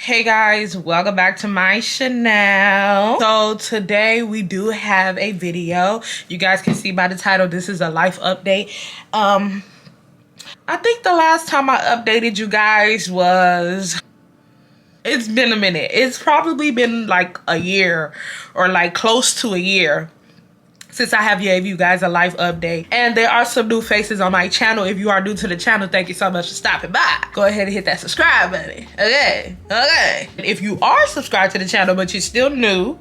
Hey guys, welcome back to my channel. So today we do have a video. You guys can see by the title, this is a life update. I think the last time I updated you guys was, it's been a minute. It's probably been like a year or like close to a year since I have gave you guys a life update. And there are some new faces on my channel. If you are new to the channel, thank you so much for stopping by. Go ahead and hit that subscribe button. Okay. If you are subscribed to the channel but you're still new,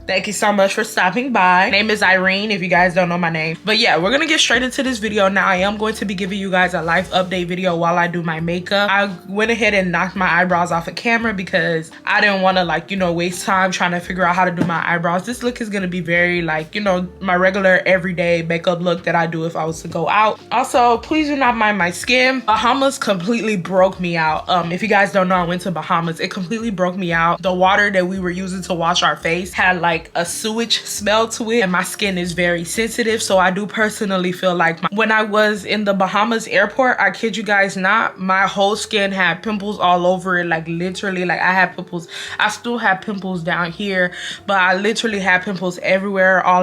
thank you so much for stopping by. My name is Irene, if you guys don't know my name. But yeah, we're gonna get straight into this video now. I am going to be giving you guys a life update video while I do my makeup. I went ahead and knocked my eyebrows off of camera because I didn't want to, like, you know, waste time trying to figure out how to do my eyebrows. This look is gonna be very, like, you know, my regular everyday makeup look that I do if I was to go out. Also, please do not mind my skin. Bahamas completely broke me out. If you guys don't know, I went to Bahamas. It completely broke me out. The water that we were using to wash our face had like a sewage smell to it, and my skin is very sensitive. So I do personally feel like when I was in the Bahamas airport, I kid you guys not, my whole skin had pimples all over it. Like literally, like I had pimples. I still have pimples down here, but I literally had pimples everywhere, all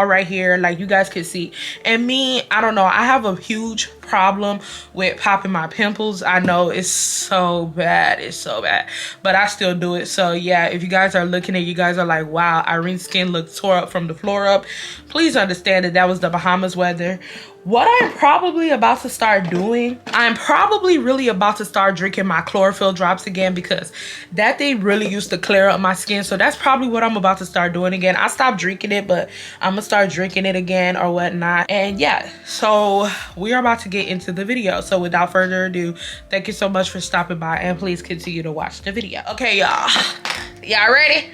right here, like you guys can see. And me, I don't know, I have a huge problem with popping my pimples. I know it's so bad, but I still do it. So yeah, if you guys are looking at, you guys are like, wow, Irene's skin looks tore up from the floor up, please understand that that was the Bahamas weather. What I'm probably about to start doing, I'm probably really about to start drinking my chlorophyll drops again, because that thing really used to clear up my skin. So that's probably what I'm about to start doing again. I stopped drinking it, but I'm gonna start drinking it again or whatnot. And yeah, so we are about to get into the video. So without further ado, thank you so much for stopping by, and please continue to watch the video. Okay, y'all ready?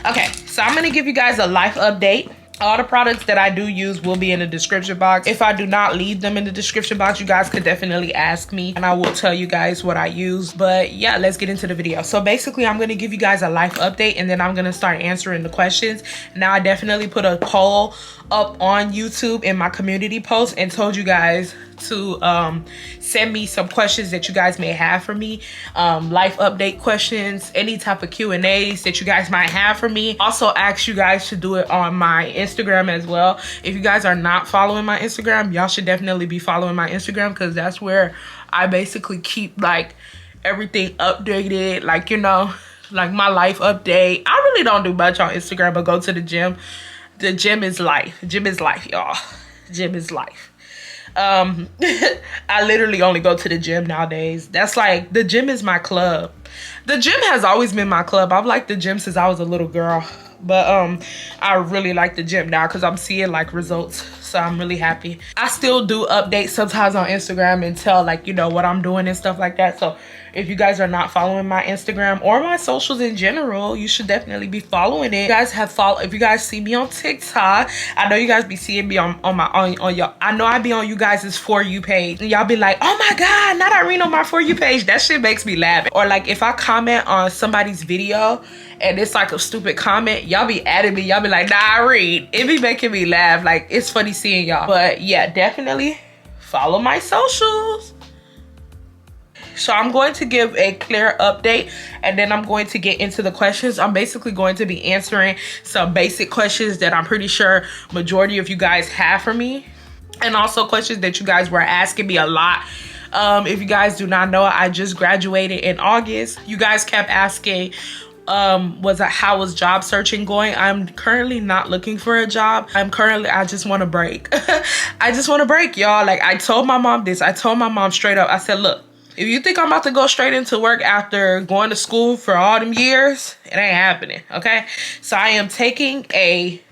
Okay, so I'm gonna give you guys a life update. All the products that I do use will be in the description box. If I do not leave them in the description box, you guys could definitely ask me and I will tell you guys what I use. But yeah, let's get into the video. So basically, I'm going to give you guys a life update, and then I'm going to start answering the questions. Now, I definitely put a poll up on YouTube in my community post and told you guys to send me some questions that you guys may have for me, life update questions, any type of Q&As that you guys might have for me. Also ask you guys to do it on my Instagram as well. If you guys are not following my Instagram, y'all should definitely be following my Instagram, because that's where I basically keep like everything updated, like, you know, like my life update. I really don't do much on Instagram but go to the gym. The gym is life. Gym is life, y'all. Gym is life. I literally only go to the gym nowadays. That's like, the gym is my club. The gym has always been my club. I've liked the gym since I was a little girl, but I really like the gym now because I'm seeing like results, so I'm really happy. I still do updates sometimes on Instagram and tell, like, you know, what I'm doing and stuff like that. So if you guys are not following my Instagram or my socials in general, you should definitely be following it. You guys have followed. If you guys see me on TikTok, I know you guys be seeing me on y'all. I know I be on you guys' For You page, and y'all be like, oh my god, not Irene on my For You page. That shit makes me laugh. Or like if I comment on somebody's video and it's like a stupid comment, y'all be adding me. Y'all be like, nah, Irene. It be making me laugh. Like, it's funny seeing y'all. But yeah, definitely follow my socials. So I'm going to give a clear update, and then I'm going to get into the questions. I'm basically going to be answering some basic questions that I'm pretty sure majority of you guys have for me, and also questions that you guys were asking me a lot. If you guys do not know, I just graduated in August. You guys kept asking, how was job searching going? I'm currently not looking for a job. I just want to break. I just want to break, y'all. Like, I told my mom this. I told my mom straight up. I said, look, if you think I'm about to go straight into work after going to school for all them years, it ain't happening, okay? So I am taking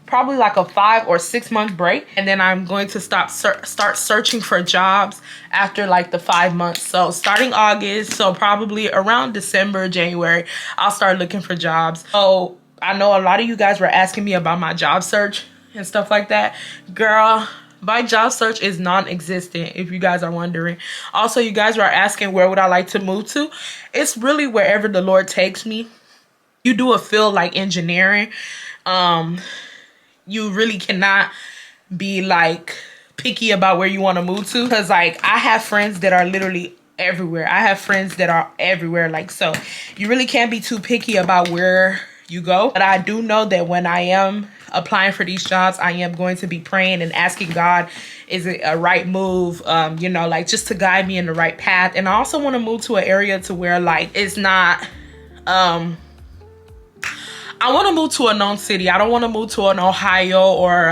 probably like a 5 or 6 month break, and then I'm going to start searching for jobs after like the 5 months. So starting August, so probably around December, January, I'll start looking for jobs. So I know a lot of you guys were asking me about my job search and stuff like that. Girl, my job search is non-existent, if you guys are wondering. Also, you guys were asking where would I like to move to. It's really wherever the Lord takes me. You do a field like engineering, you really cannot be like picky about where you want to move to, because like I have friends that are literally everywhere. I have friends that are everywhere. Like, so you really can't be too picky about where you go. But I do know that when I am applying for these jobs, I am going to be praying and asking God, is it a right move? You know, like just to guide me in the right path. And I also want to move to an area to where like it's not I want to move to a known city. I don't want to move to an Ohio or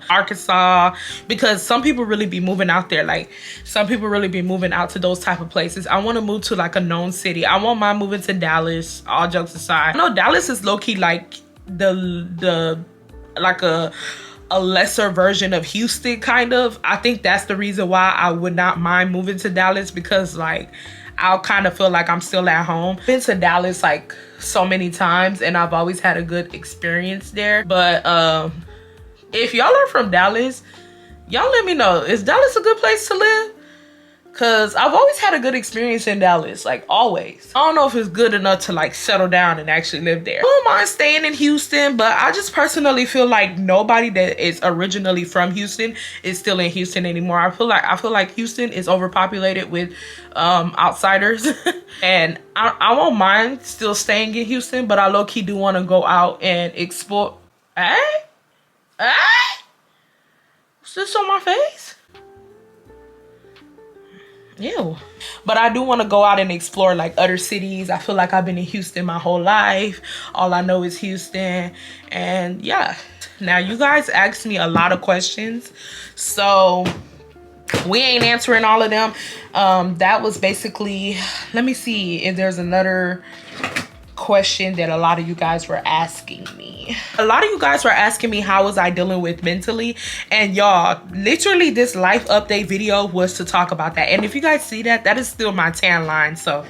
Arkansas, because some people really be moving out there. Like some people really be moving out to those type of places. I want to move to like a known city. I won't mind moving to Dallas, all jokes aside. I know Dallas is low-key like like a lesser version of Houston, kind of. I think that's the reason why I would not mind moving to Dallas, because like I'll kind of feel like I'm still at home. Been to Dallas like so many times and I've always had a good experience there. But if y'all are from Dallas, y'all let me know, is Dallas a good place to live? Cause I've always had a good experience in Dallas, like always. I don't know if it's good enough to like settle down and actually live there. I don't mind staying in Houston, but I just personally feel like nobody that is originally from Houston is still in Houston anymore. I feel like Houston is overpopulated with outsiders. And I won't mind still staying in Houston, but I low-key do want to go out and explore. Hey? What's this on my face? Ew. But I do want to go out and explore like other cities. I feel like I've been in Houston my whole life. All I know is Houston. And yeah. Now you guys asked me a lot of questions, so we ain't answering all of them. That was basically, let me see if there's another question that a lot of you guys were asking me. A lot of you guys were asking me how was I dealing with mentally, and y'all, literally this life update video was to talk about that. And if you guys see that, that is still my tan line, so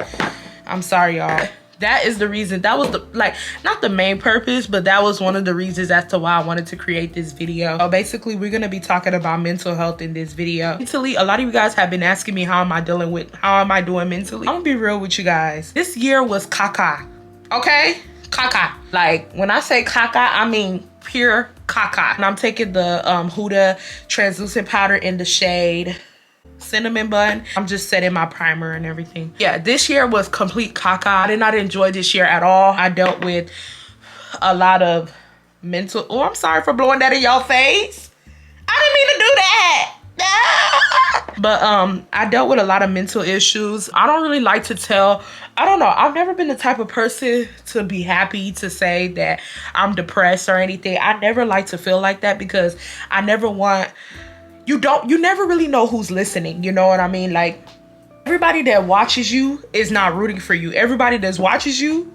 I'm sorry y'all. That is the reason. That was the, like, not the main purpose, but that was one of the reasons as to why I wanted to create this video. So basically we're gonna be talking about mental health in this video. Mentally, a lot of you guys have been asking me how am I doing mentally. I'm gonna be real with you guys. This year was caca. Okay, caca. Like when I say caca, I mean pure caca. And I'm taking the Huda translucent powder in the shade Cinnamon Bun. I'm just setting my primer and everything. Yeah, this year was complete caca. I did not enjoy this year at all. I dealt with a lot of mental, oh, I'm sorry for blowing that in y'all face. I didn't mean to do that. But I dealt with a lot of mental issues. I don't really like to tell, I don't know, I've never been the type of person to be happy to say that I'm depressed or anything. I never like to feel like that, because I never want, you never really know who's listening, you know what I mean? Like everybody that watches you is not rooting for you. Everybody that watches you,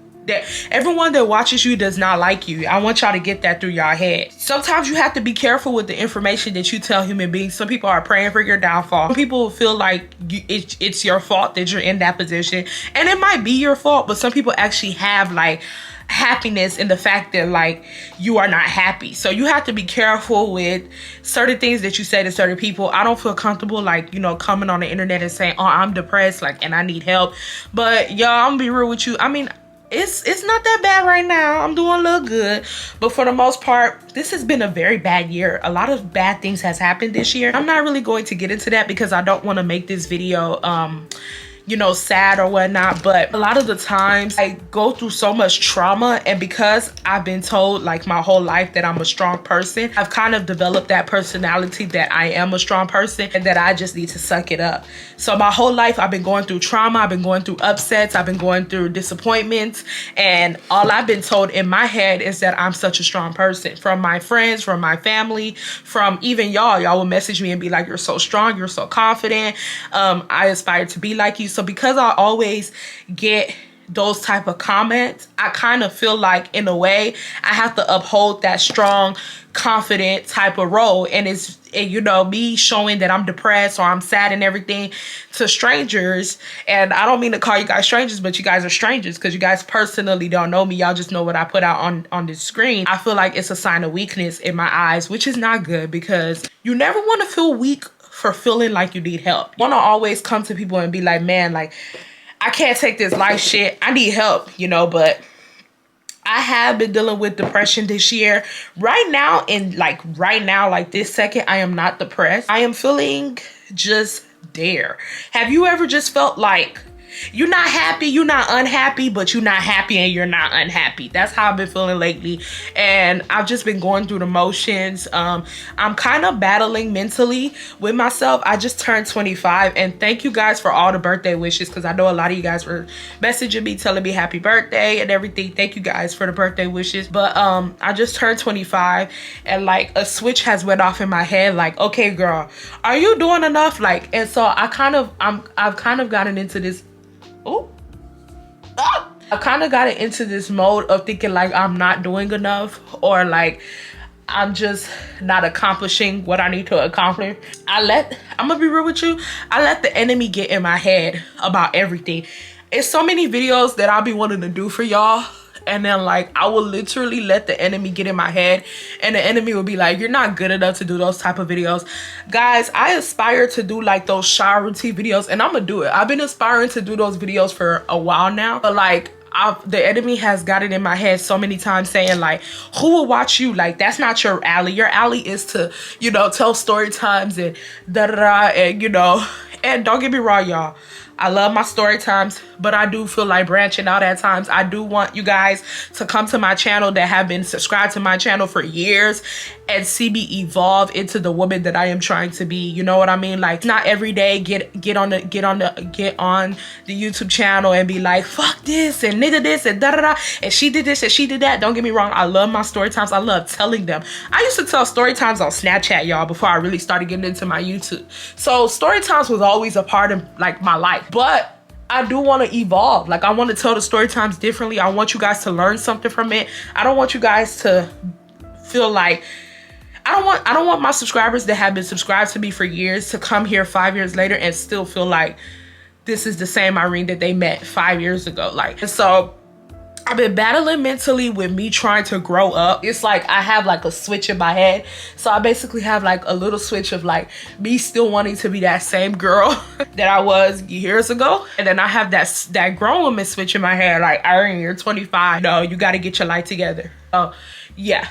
everyone that watches you does not like you. I want y'all to get that through y'all head. Sometimes you have to be careful with the information that you tell human beings. Some people are praying for your downfall. Some people feel like it's your fault that you're in that position, and it might be your fault, but some people actually have like happiness in the fact that like you are not happy. So you have to be careful with certain things that you say to certain people. I don't feel comfortable like, you know, coming on the internet and saying, oh, I'm depressed, like, and I need help. But y'all, I'm gonna be real with you. I mean, it's not that bad right now. I'm doing a little good, but for the most part, this has been a very bad year. A lot of bad things has happened this year. I'm not really going to get into that because I don't want to make this video you know, sad or whatnot, but a lot of the times I go through so much trauma, and because I've been told like my whole life that I'm a strong person, I've kind of developed that personality that I am a strong person and that I just need to suck it up. So my whole life I've been going through trauma, I've been going through upsets, I've been going through disappointments, and all I've been told in my head is that I'm such a strong person. From my friends, from my family, from even y'all will message me and be like, you're so strong, you're so confident, I aspire to be like you. So because I always get those type of comments, I kind of feel like in a way I have to uphold that strong, confident type of role. And it's, you know, me showing that I'm depressed or I'm sad and everything to strangers. And I don't mean to call you guys strangers, but you guys are strangers because you guys personally don't know me. Y'all just know what I put out on this screen. I feel like it's a sign of weakness in my eyes, which is not good, because you never want to feel weak for feeling like you need help. You want to always come to people and be like, man, like, I can't take this life shit. I need help, you know. But I have been dealing with depression this year. Right now, like this second, I am not depressed. I am feeling just there. Have you ever just felt like you're not happy, you're not unhappy, but you're not happy and you're not unhappy? That's how I've been feeling lately. And I've just been going through the motions. I'm kind of battling mentally with myself. I just turned 25, and thank you guys for all the birthday wishes, because I know a lot of you guys were messaging me telling me happy birthday and everything. Thank you guys for the birthday wishes. But I just turned 25, and like a switch has went off in my head, like, okay girl, are you doing enough? Like, and so I've kind of gotten into this I kind of got into this mode of thinking like I'm not doing enough, or like I'm just not accomplishing what I need to accomplish. I'm gonna be real with you, I let the enemy get in my head about everything. It's so many videos that I'll be wanting to do for y'all, and then like I will literally let the enemy get in my head, and the enemy will be like, you're not good enough to do those type of videos. Guys, I aspire to do like those shower routine videos, and I'm gonna do it. I've been aspiring to do those videos for a while now, but like the enemy has got it in my head so many times saying like, who will watch you? Like, that's not your alley. Your alley is to, you know, tell story times and da-da-da, and you know, and don't get me wrong, y'all, I love my story times, but I do feel like branching out at times. I do want you guys to come to my channel that have been subscribed to my channel for years and see me evolve into the woman that I am trying to be. You know what I mean? Like, not every day get on the YouTube channel and be like, fuck this and nigga this and da da da, and she did this and she did that. Don't get me wrong, I love my story times. I love telling them. I used to tell story times on Snapchat, y'all, before I really started getting into my YouTube. So story times was always a part of like my life. But I do want to evolve. Like, I want to tell the story times differently. I want you guys to learn something from it. I don't want you guys to feel like, I don't want my subscribers that have been subscribed to me for years to come here 5 years later and still feel like this is the same Irene that they met 5 years ago. Like, and so I've been battling mentally with me trying to grow up. It's like I have like a switch in my head. So I basically have like a little switch of like me still wanting to be that same girl that I was years ago. And then I have that grown woman switch in my head, like, Irene, you're 25. No, you got to get your life together. Oh, yeah.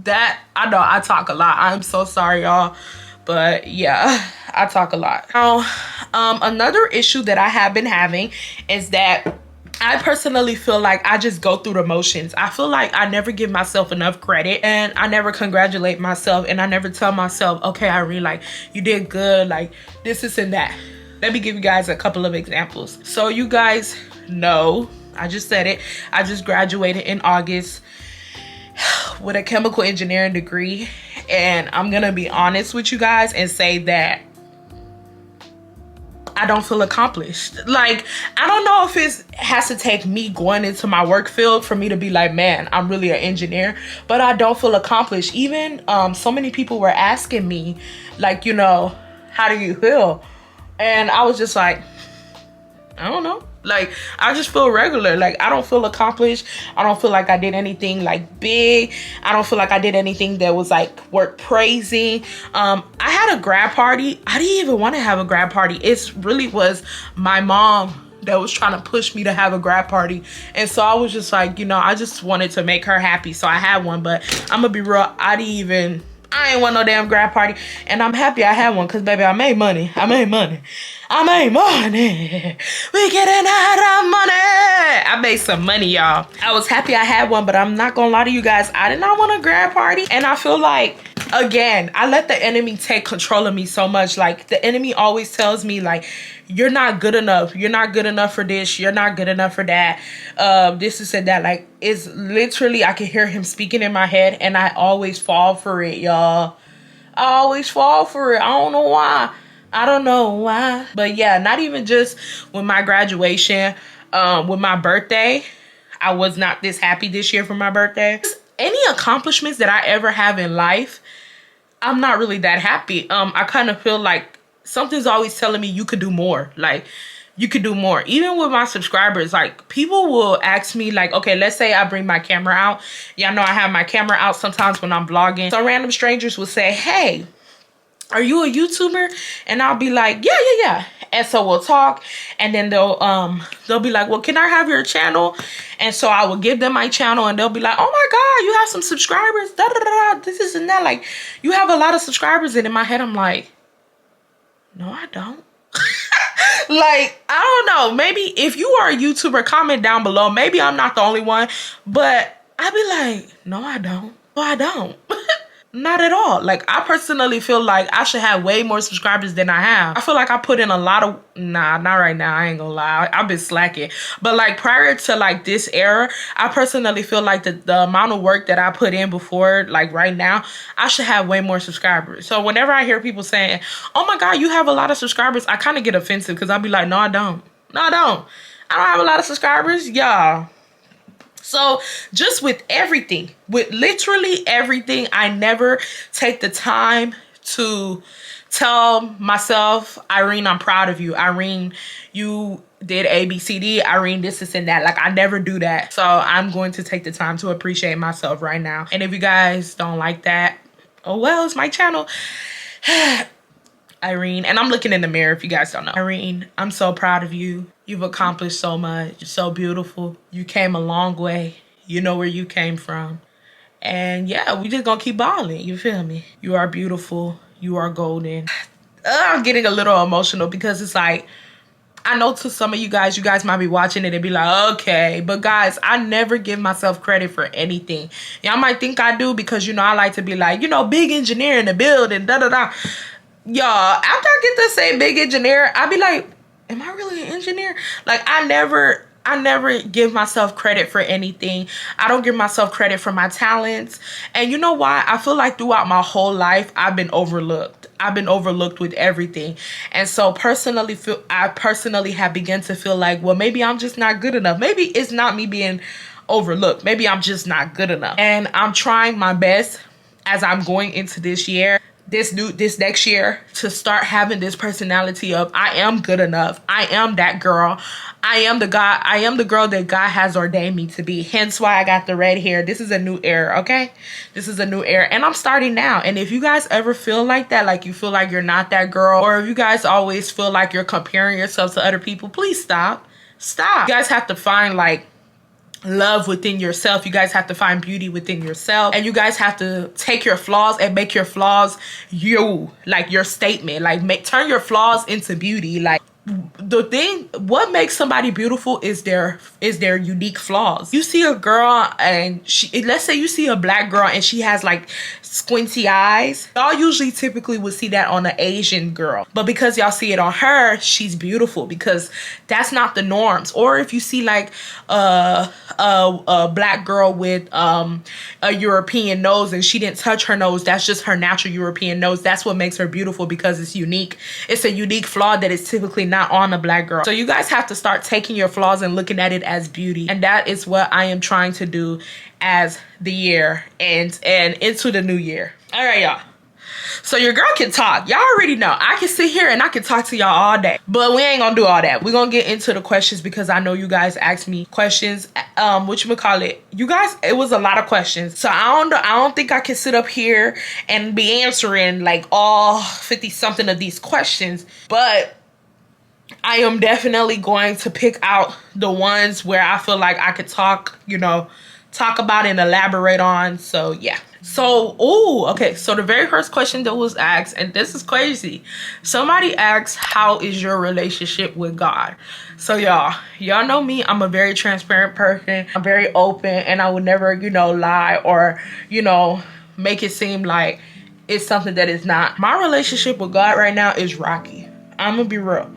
That, I know I talk a lot. I'm so sorry, y'all. But yeah, I talk a lot. Now, another issue that I have been having is that I personally feel like I just go through the motions. I feel like I never give myself enough credit, and I never congratulate myself, and I never tell myself, okay, Irene, like, you did good, like this and that. Let me give you guys a couple of examples. So you guys know, I just said it, I just graduated in August with a chemical engineering degree, and I'm gonna be honest with you guys and say that I don't feel accomplished. Like, I don't know if it has to take me going into my work field for me to be like, man, I'm really an engineer, but I don't feel accomplished. Even so many people were asking me, like, you know, how do you feel? And I was just like, I don't know. Like, I just feel regular. Like, I don't feel accomplished. I don't feel like I did anything like big. I don't feel like I did anything that was like worth praising. I had a grad party. I didn't even want to have a grad party. It really was my mom that was trying to push me to have a grad party. And so I was just like, you know, I just wanted to make her happy. So I had one, but I'm gonna be real, I ain't want no damn grad party. And I'm happy I had one, because baby, I made money. We getting out of money. I made some money, y'all. I was happy I had one, but I'm not gonna lie to you guys, I did not want a grad party. And I feel like, again, I let the enemy take control of me so much. Like, the enemy always tells me like, you're not good enough. You're not good enough for this. You're not good enough for that. This is and that. Like, it's literally, I can hear him speaking in my head, and I always fall for it, y'all. I always fall for it. I don't know why. But yeah, not even just with my graduation, with my birthday. I was not this happy this year for my birthday. Any accomplishments that I ever have in life, I'm not really that happy. I kind of feel like something's always telling me you could do more. Like, you could do more. Even with my subscribers, like, people will ask me like, okay, let's say I bring my camera out. Y'all know I have my camera out sometimes when I'm vlogging. So random strangers will say, hey, are you a YouTuber? And I'll be like, yeah. And so we'll talk, and then they'll be like, well, can I have your channel? And so I will give them my channel, and they'll be like, oh my God, you have some subscribers, da da da da, this and that. Like, you have a lot of subscribers. And in my head, I'm like, no, I don't. Like, I don't know. Maybe if you are a YouTuber, comment down below. Maybe I'm not the only one, but I be like, no, I don't. No, I don't. Not at all. Like, I personally feel like I should have way more subscribers than I have. I feel like I put in a lot of, nah, not right now. I ain't gonna lie. I've been slacking. But like prior to like this era, I personally feel like the amount of work that I put in before, like right now, I should have way more subscribers. So whenever I hear people saying, oh my God, you have a lot of subscribers, I kind of get offensive because I'll be like, no, I don't. No, I don't. I don't have a lot of subscribers. Y'all. So just with everything, with literally everything, I never take the time to tell myself, Irene, I'm proud of you. Irene, you did A, B, C, D. Irene, this, and that. Like, I never do that. So I'm going to take the time to appreciate myself right now. And if you guys don't like that, oh well, it's my channel. Irene, and I'm looking in the mirror if you guys don't know. Irene, I'm so proud of you. You've accomplished so much. You're so beautiful. You came a long way. You know where you came from. And yeah, we just gonna keep balling. You feel me? You are beautiful. You are golden. I'm getting a little emotional because it's like, I know to some of you guys might be watching it and be like, okay. But guys, I never give myself credit for anything. Y'all might think I do because, you know, I like to be like, you know, big engineer in the building, da-da-da. Y'all, after I get to say big engineer, I be like, am I really an engineer? Like, I never give myself credit for anything. I don't give myself credit for my talents. And you know why? I feel like throughout my whole life, I've been overlooked. I've been overlooked with everything. And so I personally have begun to feel like, well, maybe I'm just not good enough. Maybe it's not me being overlooked. Maybe I'm just not good enough. And I'm trying my best as I'm going into this year, this next year, to start having this personality of, I am good enough. I am that girl. I am the girl that God has ordained me to be. Hence why I got the red hair. This is a new era, okay? This is a new era, and I'm starting now. And if you guys ever feel like that, like you feel like you're not that girl, or if you guys always feel like you're comparing yourself to other people, please stop. Stop. You guys have to find like love within yourself. You guys have to find beauty within yourself, and you guys have to take your flaws and make your flaws you, like your statement. Like, turn your flaws into beauty. Like, the thing, what makes somebody beautiful is their unique flaws. You see a girl and let's say you see a black girl and she has like squinty eyes. Y'all usually typically would see that on an Asian girl, but because y'all see it on her, she's beautiful, because that's not the norms. Or if you see like a black girl with a European nose and she didn't touch her nose, that's just her natural European nose. That's what makes her beautiful, because it's unique. It's a unique flaw that is typically not on a black girl. So you guys have to start taking your flaws and looking at it as beauty. And that is what I am trying to do as the year and into the new year. All right, y'all. So your girl can talk. Y'all already know. I can sit here and I can talk to y'all all day. But we ain't gonna do all that. We're gonna get into the questions, because I know you guys asked me questions. Whatchamacallit. You guys, it was a lot of questions. So I don't think I can sit up here and be answering like all 50 something of these questions. But I am definitely going to pick out the ones where I feel like I could talk, you know, talk about and elaborate on. So yeah. So, okay. So the very first question that was asked, and this is crazy. Somebody asked, how is your relationship with God? So y'all know me. I'm a very transparent person. I'm very open, and I would never, you know, lie or, you know, make it seem like it's something that is not. My relationship with God right now is rocky. I'm gonna be real.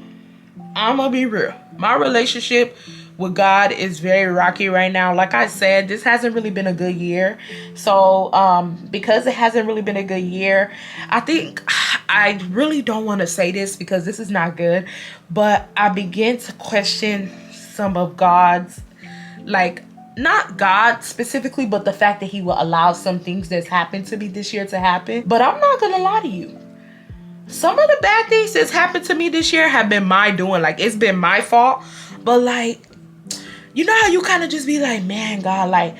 My relationship with God is very rocky right now. Like I said, this hasn't really been a good year. So because it hasn't really been a good year, I think I really don't want to say this because this is not good, but I begin to question some of God's, like, not God specifically, but the fact that he will allow some things that's happened to me this year to happen. But I'm not gonna lie to you. Some of the bad things that's happened to me this year have been my doing. Like, it's been my fault. But like, you know how you kind of just be like, man, God, like,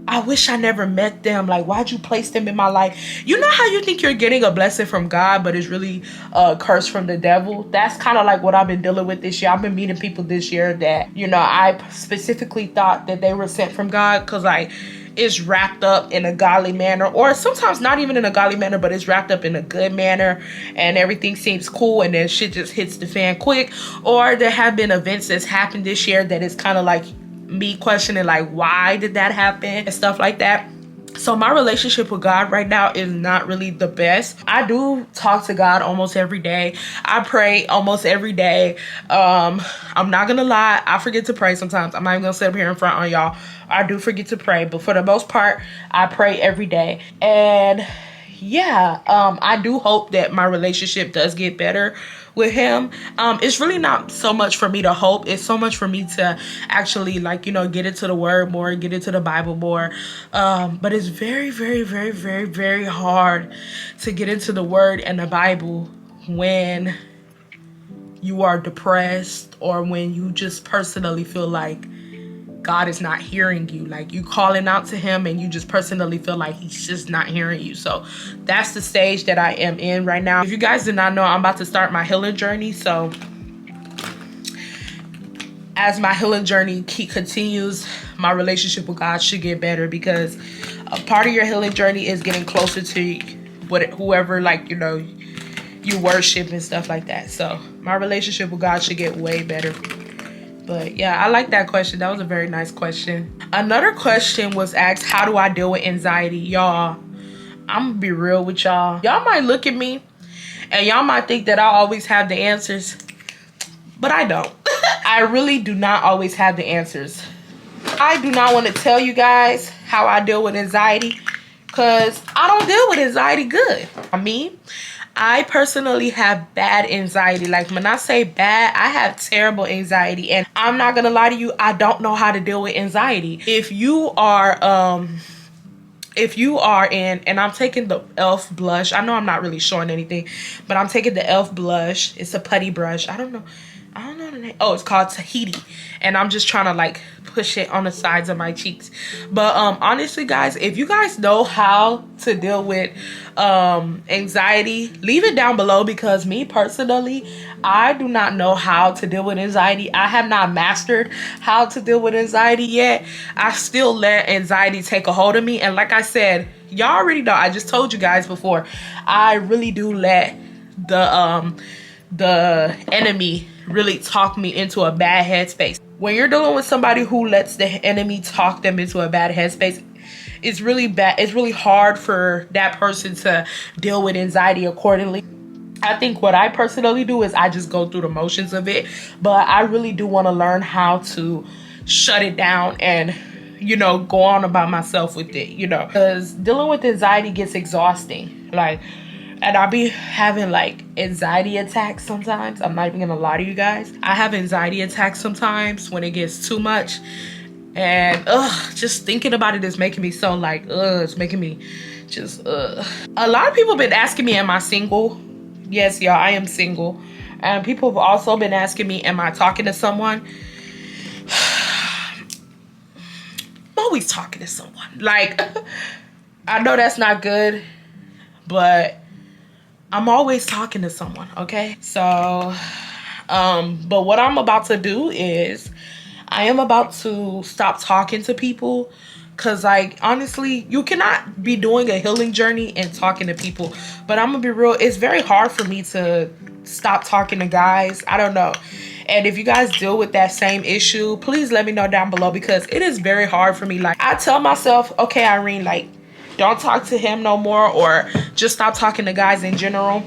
I wish I never met them. Like, why'd you place them in my life? You know how you think you're getting a blessing from God, but it's really a curse from the devil? That's kind of like what I've been dealing with this year. I've been meeting people this year that, you know, I specifically thought that they were sent from God, because like, is wrapped up in a godly manner, or sometimes not even in a godly manner, but it's wrapped up in a good manner and everything seems cool, and then shit just hits the fan quick. Or there have been events that's happened this year that is kind of like me questioning, like, why did that happen and stuff like that. So my relationship with God right now is not really the best. I do talk to God almost every day. I pray almost every day. I'm not gonna lie, I forget to pray sometimes. I'm not even gonna sit up here in front on y'all. I do forget to pray, but for the most part, I pray every day. And yeah, I do hope that my relationship does get better with him. It's really not so much for me to hope, it's so much for me to actually, like, you know, get into the word more, get into the Bible more. But it's very, very, very, very, very hard to get into the word and the Bible when you are depressed, or when you just personally feel like God is not hearing you. Like, you calling out to him and you just personally feel like he's just not hearing you. So that's the stage that I am in right now. If you guys did not know, I'm about to start my healing journey. So as my healing journey continues, my relationship with God should get better, because a part of your healing journey is getting closer to whoever, like, you know, you worship and stuff like that. So my relationship with God should get way better. But yeah, I like that question. That was a very nice question. Another question was asked, how do I deal with anxiety? Y'all, I'm gonna be real with y'all. Y'all might look at me and y'all might think that I always have the answers, but I don't. I really do not always have the answers. I do not want to tell you guys how I deal with anxiety, because I don't deal with anxiety good. I personally have bad anxiety. Like, when I say bad, I have terrible anxiety. And I'm not gonna lie to you, I don't know how to deal with anxiety. If you are in, and I'm taking the e.l.f. blush. I know I'm not really showing anything, but I'm taking the e.l.f. blush. It's a putty brush. I don't know the name. Oh, it's called Tahiti. And I'm just trying to like push it on the sides of my cheeks. But honestly, guys, if you guys know how to deal with anxiety, leave it down below, because me personally, I do not know how to deal with anxiety. I have not mastered how to deal with anxiety yet. I still let anxiety take a hold of me. And like I said, y'all already know, I just told you guys before, I really do let the enemy really talk me into a bad headspace. When you're dealing with somebody who lets the enemy talk them into a bad headspace, it's really bad. It's really hard for that person to deal with anxiety accordingly. I think what I personally do is I just go through the motions of it, but I really do want to learn how to shut it down and, you know, go on about myself with it, you know, because dealing with anxiety gets exhausting. Like, and I'll be having like anxiety attacks sometimes. I'm not even gonna lie to you guys. I have anxiety attacks sometimes when it gets too much. And just thinking about it is making me so like, it's making me just, A lot of people have been asking me, am I single? Yes, y'all, I am single. And people have also been asking me, am I talking to someone? I'm always talking to someone. Like, I know that's not good, but I'm always talking to someone, okay? So, but what I'm about to do is I am about to stop talking to people, because, like, honestly, you cannot be doing a healing journey and talking to people. But I'm gonna be real, it's very hard for me to stop talking to guys. I don't know. And if you guys deal with that same issue, please let me know down below, because it is very hard for me. Like, I tell myself, okay, Irene, like, don't talk to him no more, or just stop talking to guys in general.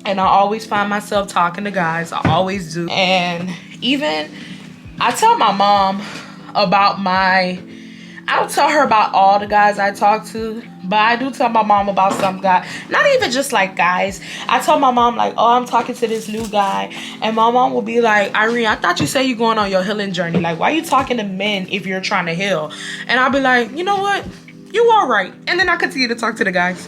And I always find myself talking to guys. I always do. And even I tell my mom about I don't tell her about all the guys I talk to, but I do tell my mom about some guys. Not even just like guys. I tell my mom like, oh, I'm talking to this new guy. And my mom will be like, Irene, I thought you said you're going on your healing journey. Like, why are you talking to men if you're trying to heal? And I'll be like, you know what? You all right. And then I continue to talk to the guys.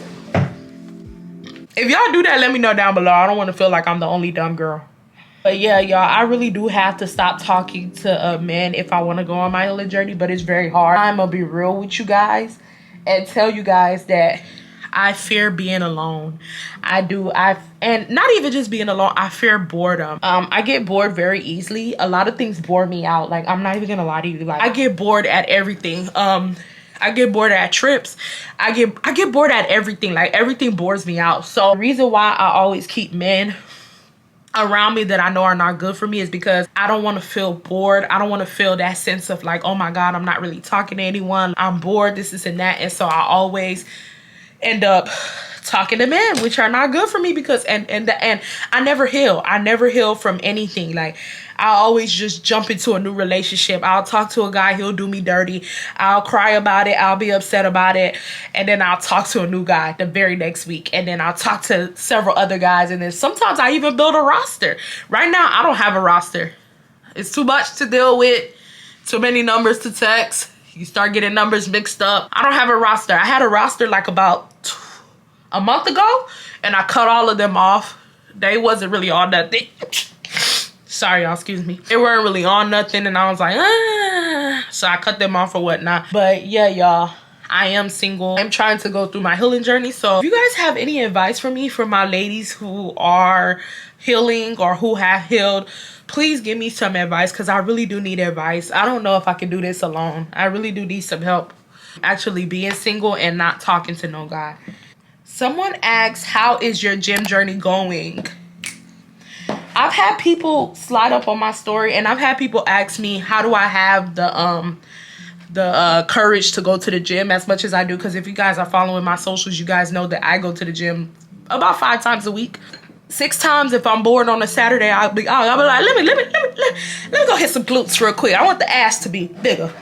If y'all do that, let me know down below. I don't want to feel like I'm the only dumb girl. But yeah, y'all, I really do have to stop talking to men if I want to go on my healing journey, but it's very hard. I'm going to be real with you guys and tell you guys that I fear being alone. And not even just being alone, I fear boredom. I get bored very easily. A lot of things bore me out. Like, I'm not even going to lie to you. Like, I get bored at everything. I get bored at trips. I get bored at everything. Like everything bores me out. So the reason why I always keep men around me that I know are not good for me is because I don't want to feel bored. I don't want to feel that sense of like, oh my God, I'm not really talking to anyone. I'm bored, this and that. And so I always end up talking to men, which are not good for me because and I never heal. I never heal from anything. Like I always just jump into a new relationship. I'll talk to a guy, he'll do me dirty. I'll cry about it, I'll be upset about it, and then I'll talk to a new guy the very next week, and then I'll talk to several other guys, and then sometimes I even build a roster. Right now I don't have a roster. It's too much to deal with, too many numbers to text. You start getting numbers mixed up. I don't have a roster. I had a roster like about a month ago, and I cut all of them off. They wasn't really on nothing. Sorry, y'all, excuse me. They weren't really on nothing, and I was like, ah. So I cut them off or whatnot. But yeah, y'all, I am single. I'm trying to go through my healing journey. So if you guys have any advice for me, for my ladies who are healing or who have healed, please give me some advice, because I really do need advice. I don't know if I can do this alone. I really do need some help actually being single and not talking to no guy. Someone asks, how is your gym journey going? I've had people slide up on my story, and I've had people ask me, how do I have the courage to go to the gym as much as I do? Because if you guys are following my socials, you guys know that I go to the gym about 5 times a week. 6 times if I'm bored on a Saturday, I'll be like, let me go hit some glutes real quick. I want the ass to be bigger.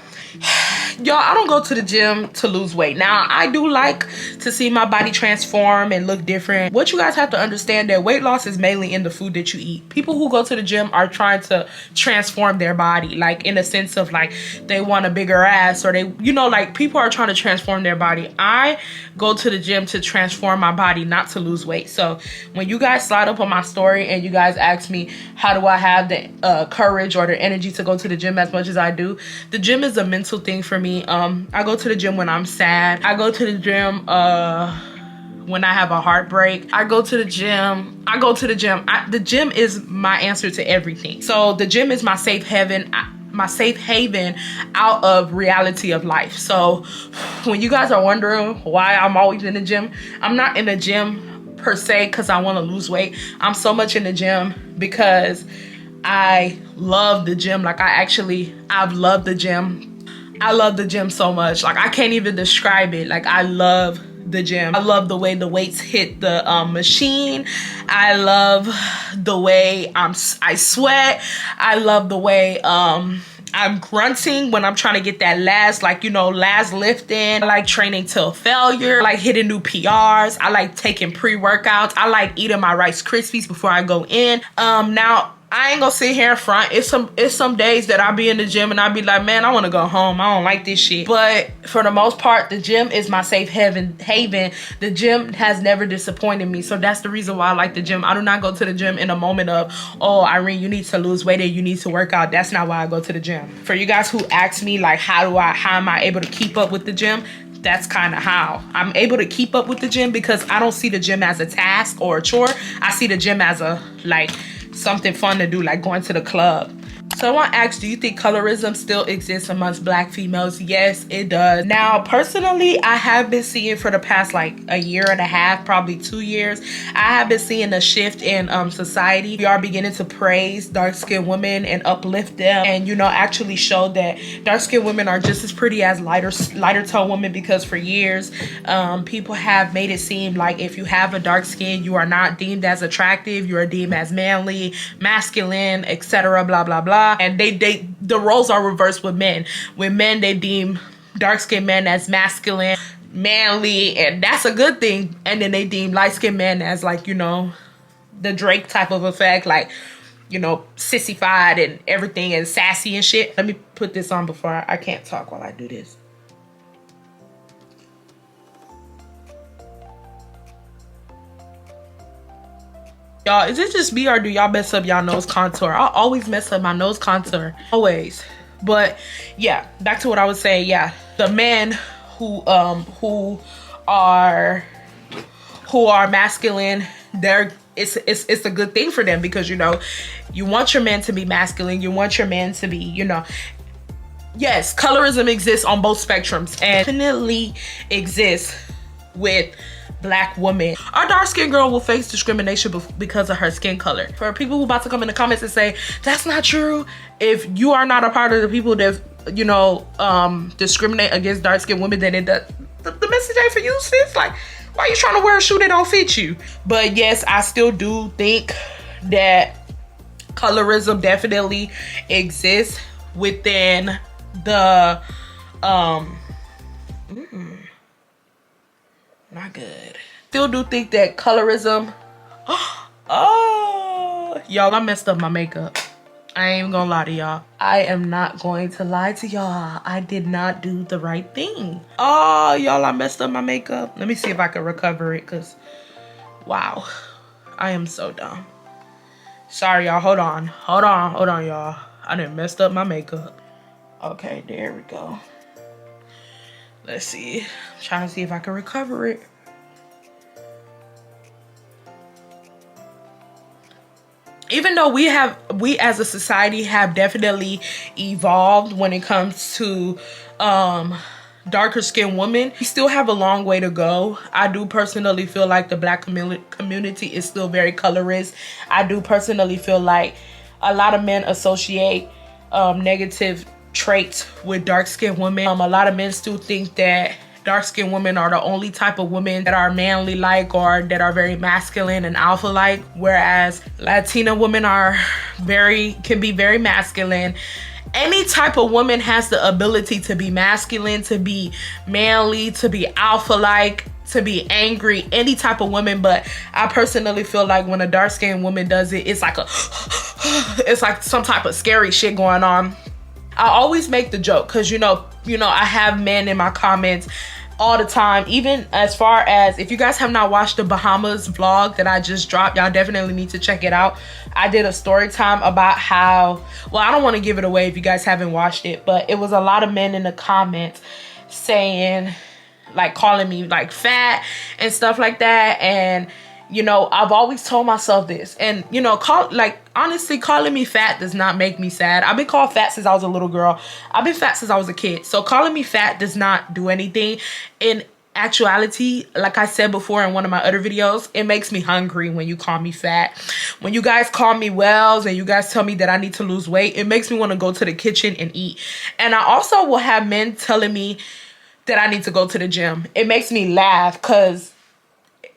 Y'all, I don't go to the gym to lose weight. Now, I do like to see my body transform and look different. What you guys have to understand, that weight loss is mainly in the food that you eat. People who go to the gym are trying to transform their body, like in a sense of like they want a bigger ass, or they, you know, like people are trying to transform their body. I go to the gym to transform my body, not to lose weight. So when you guys slide up on my story and you guys ask me, how do I have the courage or the energy to go to the gym as much as I do? The gym is a mental thing for me. I go to the gym when I'm sad. I go to the gym when I have a heartbreak. I go to the gym. The gym is my answer to everything. So the gym is my safe haven. My safe haven out of reality of life. So when you guys are wondering why I'm always in the gym, I'm not in the gym per se because I want to lose weight. I'm so much in the gym because I love the gym. Like I've loved the gym. I love the gym so much. Like I can't even describe it. Like I love the gym. I love the way the weights hit the machine. I love the way I sweat. I love the way I'm grunting when I'm trying to get that last, like, you know, last lift in. I like training till failure. I like hitting new PRs. I like taking pre-workouts. I like eating my Rice Krispies before I go in. Now, I ain't gonna sit here in front. It's some days that I be in the gym and I be like, man, I want to go home. I don't like this shit. But for the most part, the gym is my safe haven. The gym has never disappointed me. So that's the reason why I like the gym. I do not go to the gym in a moment of, oh, Irene, you need to lose weight or you need to work out. That's not why I go to the gym. For you guys who ask me like, how am I able to keep up with the gym? That's kind of how I'm able to keep up with the gym, because I don't see the gym as a task or a chore. I see the gym as a something fun to do, like going to the club. Someone asked, do you think colorism still exists amongst Black females? Yes, it does. Now, personally, I have been seeing for the past like a year and a half, probably 2 years, I have been seeing a shift in society. We are beginning to praise dark-skinned women and uplift them, and, you know, actually show that dark-skinned women are just as pretty as lighter tone women, because for years, people have made it seem like if you have a dark skin, you are not deemed as attractive, you are deemed as manly, masculine, etc., blah, blah, blah. And the roles are reversed with men. With men, they deem dark-skinned men as masculine, manly, and that's a good thing. And then they deem light-skinned men as, like, you know, the Drake type of effect, like, you know, sissified and everything and sassy and shit. Let me put this on before I can't talk while I do this. Y'all, is it just me or do y'all mess up y'all nose contour? I always mess up my nose contour, always. But yeah, back to what I was saying. Yeah, the men who are masculine, it's a good thing for them, because, you know, you want your man to be masculine, you want your man to be, you know, yes, colorism exists on both spectrums and definitely exists with Black women. Our dark-skinned girl will face discrimination because of her skin color. For people who about to come in the comments and say that's not true, if you are not a part of the people that, you know, discriminate against dark-skinned women, then it does, the message ain't for you, sis. Like, why are you trying to wear a shoe that don't fit you? But yes, I still do think that colorism definitely exists within the not good. Still do think that colorism. Oh, y'all, I messed up my makeup. I ain't even gonna lie to y'all. I am not going to lie to y'all. I did not do the right thing. Oh, y'all, I messed up my makeup. Let me see if I can recover it, because wow, I am so dumb. Sorry, y'all. Hold on, y'all. I done messed up my makeup. Okay, there we go. Let's see. I'm trying to see if I can recover it. Even though we as a society have definitely evolved when it comes to darker skinned women, we still have a long way to go. I do personally feel like the Black community is still very colorist. I do personally feel like a lot of men associate negative traits with dark-skinned women. A lot of men still think that dark-skinned women are the only type of women that are manly-like or that are very masculine and alpha-like, whereas Latina women can be very masculine. Any type of woman has the ability to be masculine, to be manly, to be alpha-like, to be angry, any type of woman. But I personally feel like when a dark-skinned woman does it, it's like it's like some type of scary shit going on. I always make the joke because, you know, I have men in my comments all the time, even as far as, if you guys have not watched the Bahamas vlog that I just dropped, y'all definitely need to check it out. I did a story time about how, well, I don't want to give it away if you guys haven't watched it, but it was a lot of men in the comments saying, like, calling me like fat and stuff like that. And you know, I've always told myself this, and you know, honestly, calling me fat does not make me sad. I've been called fat since I was a little girl. I've been fat since I was a kid. So calling me fat does not do anything. In actuality, like I said before in one of my other videos, it makes me hungry when you call me fat. When you guys call me Wells and you guys tell me that I need to lose weight, it makes me want to go to the kitchen and eat. And I also will have men telling me that I need to go to the gym. It makes me laugh because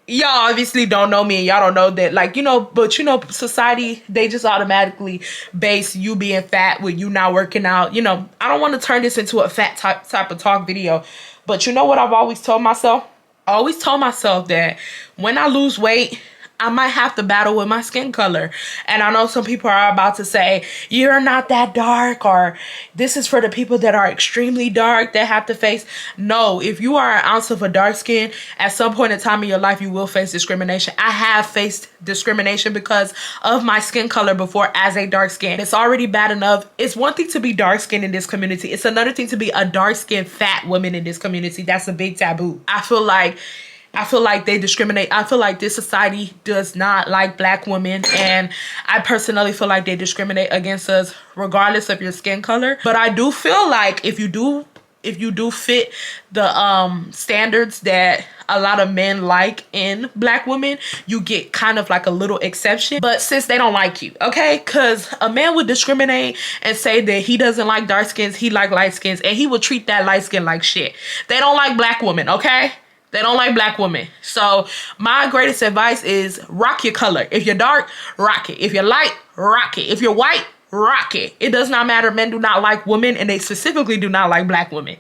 y'all obviously don't know me and y'all don't know that, like, you know, but you know, society, they just automatically base you being fat with you not working out. You know, I don't want to turn this into a fat type of talk video, but you know what I've always told myself? I always told myself that when I lose weight, I might have to battle with my skin color. And I know some people are about to say, you're not that dark, or this is for the people that are extremely dark that have to face. No, if you are an ounce of a dark skin, at some point in time in your life, you will face discrimination. I have faced discrimination because of my skin color before as a dark skin. It's already bad enough. It's one thing to be dark skinned in this community. It's another thing to be a dark skinned fat woman in this community. That's a big taboo. I feel like they discriminate. I feel like this society does not like Black women, and I personally feel like they discriminate against us regardless of your skin color. But I do feel like if you do fit the standards that a lot of men like in Black women, you get kind of like a little exception. But since they don't like you, okay? Because a man would discriminate and say that he doesn't like dark skins, he like light skins, and he would treat that light skin like shit. They don't like Black women, okay? They don't like Black women. So my greatest advice is rock your color. If you're dark, rock it. If you're light, rock it. If you're white, rock it. It does not matter. Men do not like women, and they specifically do not like Black women.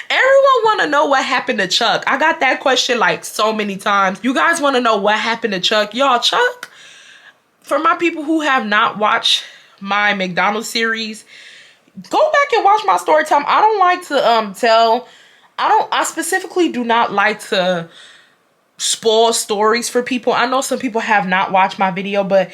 Everyone want to know what happened to Chuck. I got that question like so many times. You guys want to know what happened to Chuck. Y'all, Chuck, for my people who have not watched my McDonald's series, go back and watch my story time. I don't like to I specifically do not like to spoil stories for people. I know some people have not watched my video, but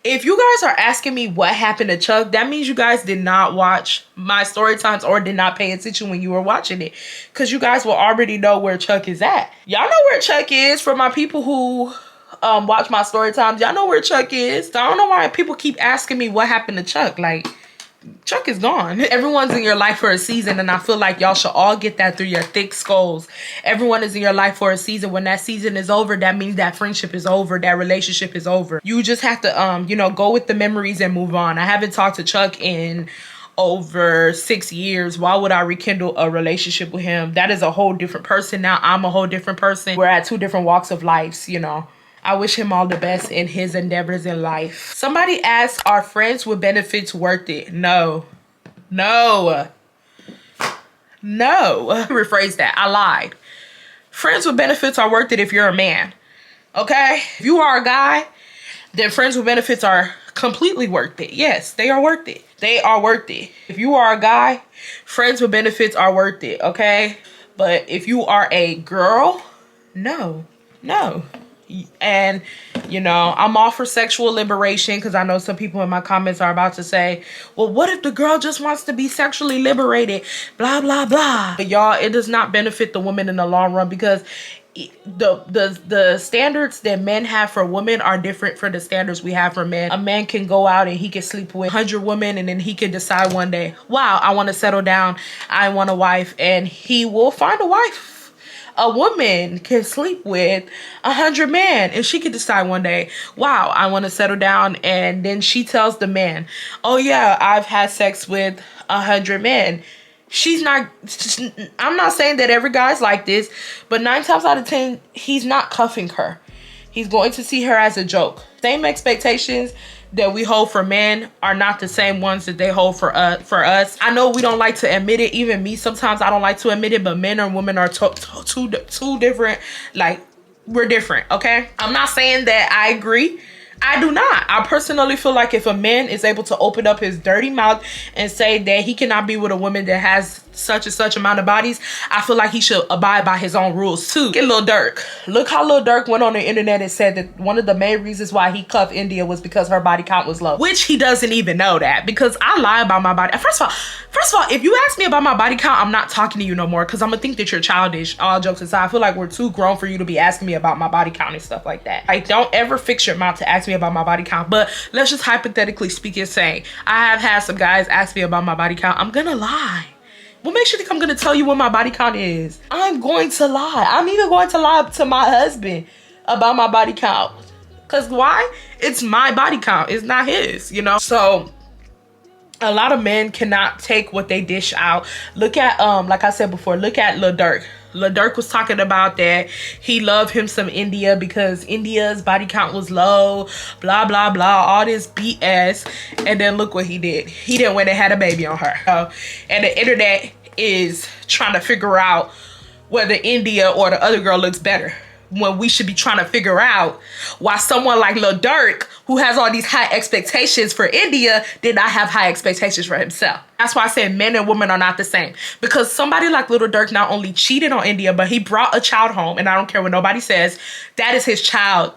if you guys are asking me what happened to Chuck, that means you guys did not watch my story times or did not pay attention when you were watching it, because you guys will already know where Chuck is at. Y'all know where Chuck is. For my people who watch my story times, y'all know where Chuck is. So I don't know why people keep asking me what happened to Chuck. Like, Chuck is gone. Everyone's in your life for a season, and I feel like y'all should all get that through your thick skulls. Everyone is in your life for a season. When that season is over, that means that friendship is over, that relationship is over. You just have to, you know, go with the memories and move on. I haven't talked to Chuck in over 6 years. Why would I rekindle a relationship with him? That is a whole different person now. I'm a whole different person. We're at 2 different walks of life, you know. I wish him all the best in his endeavors in life. Somebody asked, are friends with benefits worth it? No. No. No. Rephrase that. I lied. Friends with benefits are worth it if you're a man. Okay? If you are a guy, then friends with benefits are completely worth it. Yes, they are worth it. They are worth it. If you are a guy, friends with benefits are worth it. Okay? But if you are a girl, no. No. And, you know, I'm all for sexual liberation, because I know some people in my comments are about to say, well, what if the girl just wants to be sexually liberated? Blah, blah, blah. But y'all, it does not benefit the woman in the long run, because the standards that men have for women are different from the standards we have for men. A man can go out and he can sleep with 100 women, and then he can decide one day, wow, I want to settle down. I want a wife. And he will find a wife. A woman can sleep with 100 men, and she could decide one day, wow, I want to settle down. And then she tells the man, oh yeah, I've had sex with 100 men. I'm not saying that every guy's like this, but 9 times out of 10, he's not cuffing her. He's going to see her as a joke. Same expectations that we hold for men are not the same ones that they hold for us. I know we don't like to admit it. Even me, sometimes I don't like to admit it, but men and women are two different. Like, we're different, okay? I'm not saying that I agree. I do not. I personally feel like if a man is able to open up his dirty mouth and say that he cannot be with a woman that has such and such amount of bodies, I feel like he should abide by his own rules too. Get Lil Durk. Look how Lil Durk went on the internet and said that one of the main reasons why he cuffed India was because her body count was low. Which he doesn't even know that, because I lie about my body. First of all, if you ask me about my body count, I'm not talking to you no more, because I'm gonna think that you're childish. All jokes aside, I feel like we're too grown for you to be asking me about my body count and stuff like that. Like, don't ever fix your mouth to ask me about my body count. But let's just hypothetically speak and say, I have had some guys ask me about my body count. I'm gonna lie. What makes you think I'm gonna tell you what my body count is? I'm going to lie. I'm even going to lie to my husband about my body count. Cause why? It's my body count. It's not his, you know? So a lot of men cannot take what they dish out. Look at, like I said before, look at Lil Durk. Lil Durk was talking about that he loved him some India because India's body count was low, blah, blah, blah, all this BS. And then look what he did. He didn't went and had a baby on her. And the internet is trying to figure out whether India or the other girl looks better, when we should be trying to figure out why someone like Lil Durk, who has all these high expectations for India, did not have high expectations for himself. That's why I said men and women are not the same. Because somebody like Lil Durk not only cheated on India, but he brought a child home. And I don't care what nobody says, that is his child.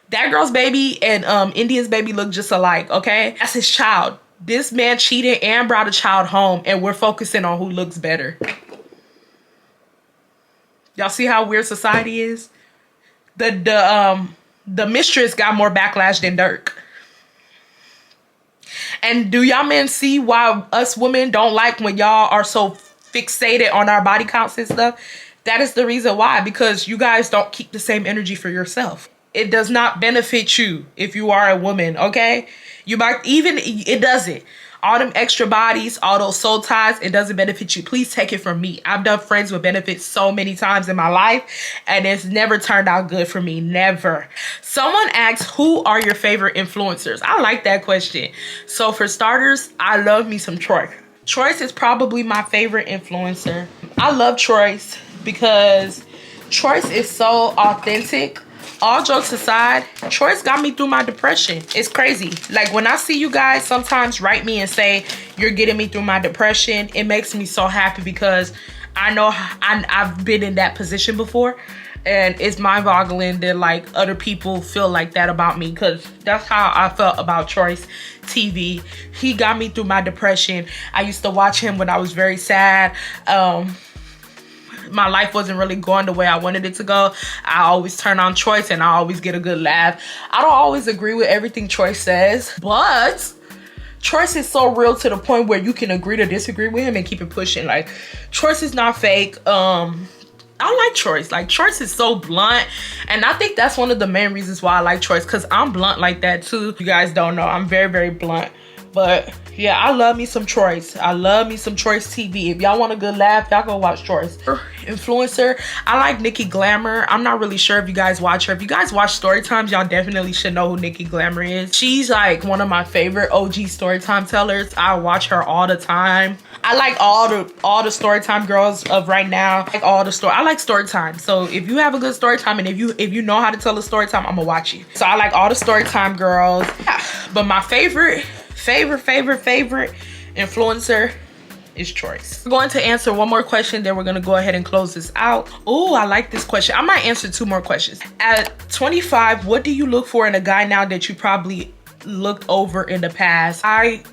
That girl's baby and India's baby look just alike, okay? That's his child. This man cheated and brought a child home, and we're focusing on who looks better. Y'all see how weird society is? The mistress got more backlash than Durk. And do y'all men see why us women don't like when y'all are so fixated on our body counts and stuff? That is the reason why, because you guys don't keep the same energy for yourself. It does not benefit you if you are a woman, okay? You might even, it doesn't. All them extra bodies, all those soul ties, it doesn't benefit you. Please take it from me. I've done friends with benefits so many times in my life, and it's never turned out good for me. Never. Someone asked, who are your favorite influencers? I like that question. So for starters, I love me some Troy. Troyce is probably my favorite influencer. I love Troyce because Troyce is so authentic. All jokes aside, Troyce got me through my depression. It's crazy. Like, when I see you guys sometimes write me and say, you're getting me through my depression, it makes me so happy, because I know I've been in that position before. And it's mind-boggling that, like, other people feel like that about me, because that's how I felt about Troyce TV. He got me through my depression. I used to watch him when I was very sad. My life wasn't really going the way I wanted it to go. I always turn on Troyce and I always get a good laugh. I don't always agree with everything Troyce says, but Choice is so real to the point where you can agree to disagree with him and keep it pushing. Like, Choice is not fake. I like Choice. Like, Choice is so blunt, and I think that's one of the main reasons why I like Choice, because I'm blunt like that too. You guys don't know, I'm very, very blunt. But yeah, I love me some Choice. I love me some Choice TV. If y'all want a good laugh, y'all go watch Choice. Influencer, I like Nikki Glamour. I'm not really sure if you guys watch her. If you guys watch Storytimes, y'all definitely should know who Nikki Glamour is. She's like one of my favorite OG Storytime tellers. I watch her all the time. I like all the Storytime girls of right now. I like Storytime. So if you have a good Storytime, and if you know how to tell a Storytime, I'm gonna watch you. So I like all the Storytime girls. Yeah. But my favorite influencer is Choice. We're going to answer one more question, then we're gonna go ahead and close this out. Oh, I like this question. I might answer 2 more questions. At 25, what do you look for in a guy now that you probably looked over in the past? I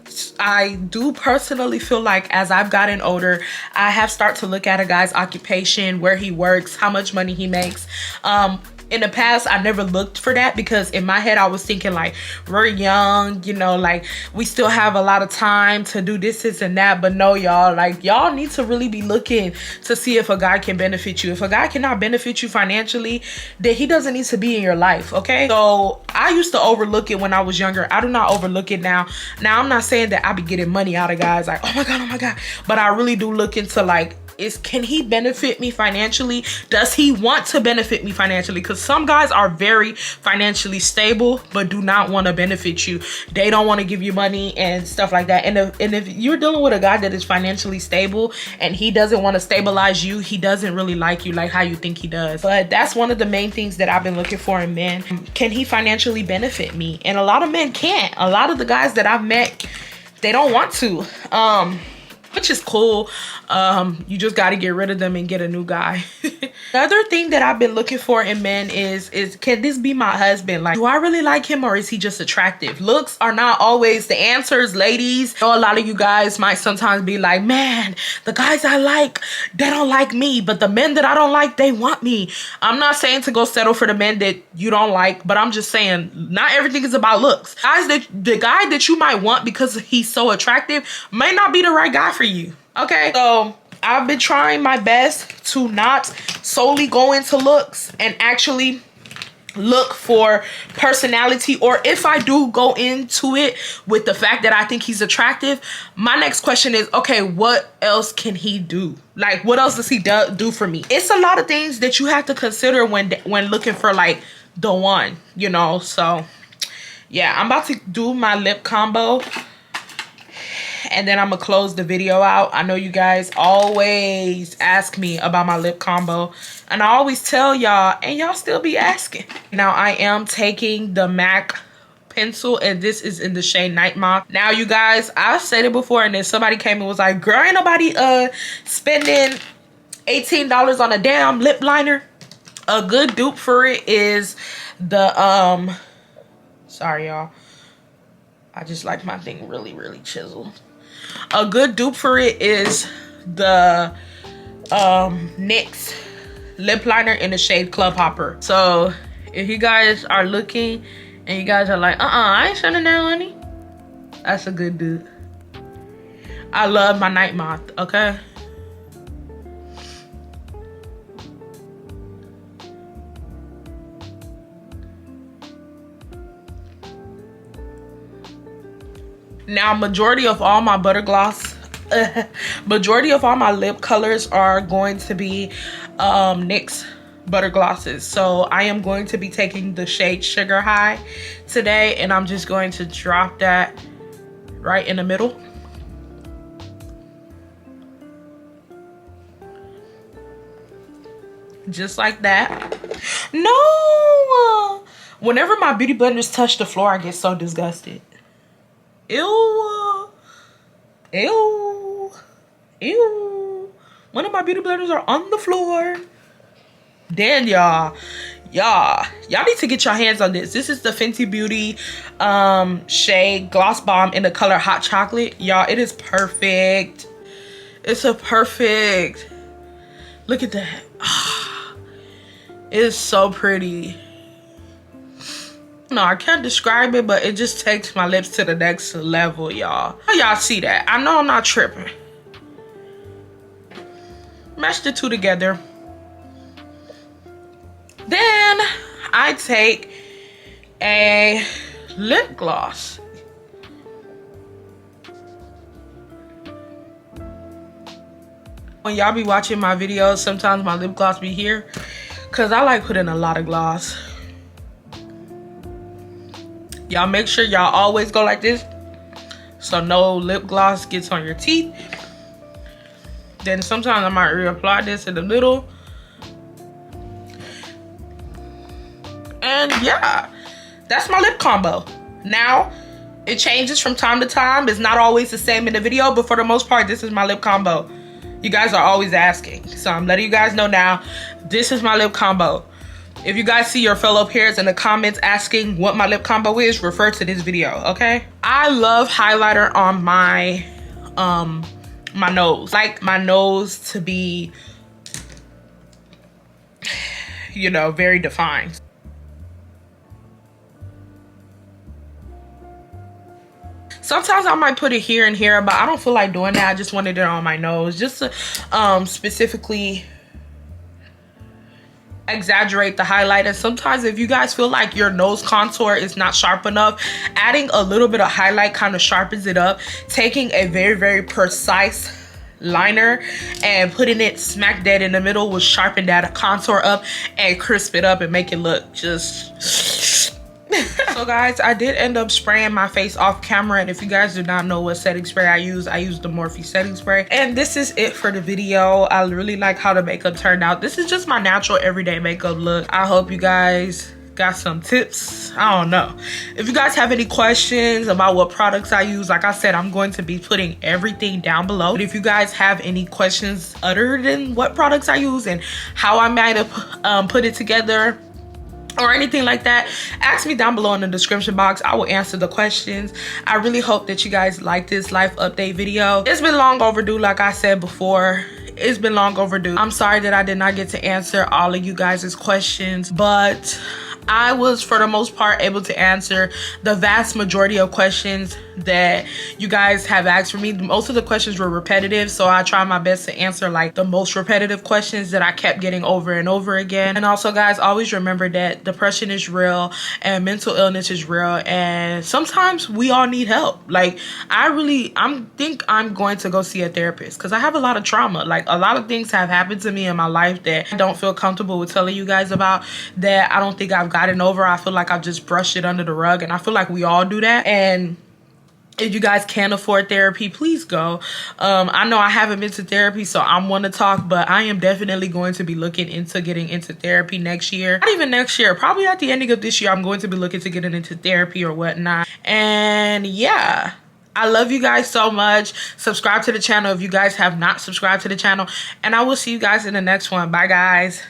do personally feel like as I've gotten older, I have started to look at a guy's occupation, where he works, how much money he makes. In the past, I never looked for that, because in my head I was thinking like, we're young, you know, like we still have a lot of time to do this and that. But no, y'all, like, y'all need to really be looking to see if a guy can benefit you. If a guy cannot benefit you financially, then he doesn't need to be in your life, okay? So I used to overlook it when I was younger. I do not overlook it now. Now, I'm not saying that I be getting money out of guys like, oh my God, but I really do look into like, can he benefit me financially? Does he want to benefit me financially? Because some guys are very financially stable but do not want to benefit you. They don't want to give you money and stuff like that. And if you're dealing with a guy that is financially stable and he doesn't want to stabilize you, he doesn't really like you like how you think he does. But that's one of the main things that I've been looking for in men. Can he financially benefit me? And a lot of men can't. A lot of the guys that I've met, they don't want to. Which is cool. You just got to get rid of them and get a new guy. The other thing that I've been looking for in men is can this be my husband? Like, do I really like him, or is he just attractive? Looks are not always the answers, ladies. I know a lot of you guys might sometimes be like, man, the guys I like, they don't like me, but the men that I don't like, they want me. I'm not saying to go settle for the men that you don't like, but I'm just saying not everything is about looks. The guy that you might want because he's so attractive may not be the right guy for you. Okay, so I've been trying my best to not solely go into looks and actually look for personality. Or if I do go into it with the fact that I think he's attractive, my next question is, okay, what else can he do? Like, what else does he do for me? It's a lot of things that you have to consider when looking for like the one, you know. So yeah, I'm about to do my lip combo, and then I'm gonna close the video out. I know you guys always ask me about my lip combo, and I always tell y'all, and y'all still be asking. Now I am taking the MAC pencil, and this is in the shade Nightmoth. Now you guys, I've said it before, and then somebody came and was like, girl, ain't nobody spending $18 on a damn lip liner. A good dupe for it is the sorry y'all, I just like my thing really, really chiseled. A good dupe for it is the NYX lip liner in the shade Clubhopper. So if you guys are looking and you guys are like, I ain't shutting down, honey, that's a good dupe. I love my Nightmoth, okay? Now, majority of all my majority of all my lip colors are going to be NYX butter glosses. So I am going to be taking the shade Sugar High today, and I'm just going to drop that right in the middle. Just like that. No! Whenever my beauty blenders touch the floor, I get so disgusted. Ew. Ew. Ew. One of my beauty blenders are on the floor. Then y'all need to get your hands on this. This is the Fenty Beauty shade Gloss Bomb in the color Hot Chocolate. Y'all, it is perfect. It's a perfect. Look at that. It is so pretty. No, I can't describe it, but it just takes my lips to the next level, y'all. How y'all see that? I know I'm not tripping. Mash the two together. Then I take a lip gloss. When y'all be watching my videos, sometimes my lip gloss be here because I like putting a lot of gloss. Y'all make sure y'all always go like this so no lip gloss gets on your teeth. Then sometimes I might reapply this in the middle. And yeah, that's my lip combo. Now, it changes from time to time. It's not always the same in the video, but for the most part, this is my lip combo. You guys are always asking, so I'm letting you guys know now, this is my lip combo. If you guys see your fellow peers in the comments asking what my lip combo is, refer to this video, okay? I love highlighter on my my nose. Like my nose to be, you know, very defined. Sometimes I might put it here and here, but I don't feel like doing that. I just wanted it on my nose just to specifically exaggerate the highlight. And sometimes if you guys feel like your nose contour is not sharp enough, adding a little bit of highlight kind of sharpens it up. Taking a very, very precise liner and putting it smack dead in the middle will sharpen that contour up and crisp it up and make it look just... So guys, I did end up spraying my face off camera, and if you guys do not know what setting spray I use the Morphe setting spray. And this is it for the video. I really like how the makeup turned out. This is just my natural everyday makeup look. I hope you guys got some tips. I don't know. If you guys have any questions about what products I use, like I said, I'm going to be putting everything down below. But if you guys have any questions other than what products I use and how I might have put it together, or anything like that, ask me down below in the description box. I will answer the questions. I really hope that you guys like this life update video. It's been long overdue, like I said before. It's been long overdue. I'm sorry that I did not get to answer all of you guys' questions, but I was, for the most part, able to answer the vast majority of questions that you guys have asked for me. Most of the questions were repetitive, so I try my best to answer like the most repetitive questions that I kept getting over and over again. And also, guys, always remember that depression is real and mental illness is real, and sometimes we all need help. Like, I think I'm going to go see a therapist because I have a lot of trauma. Like, a lot of things have happened to me in my life that I don't feel comfortable with telling you guys about, that I don't think I've gotten over. I feel like I've just brushed it under the rug, and I feel like we all do that. And if you guys can't afford therapy, please go. I know I haven't been to therapy, so I'm one to talk, but I am definitely going to be looking into getting into therapy next year. Not even next year, probably at the ending of this year, I'm going to be looking to getting into therapy or whatnot. And yeah, I love you guys so much. Subscribe to the channel if you guys have not subscribed to the channel, and I will see you guys in the next one. Bye, guys.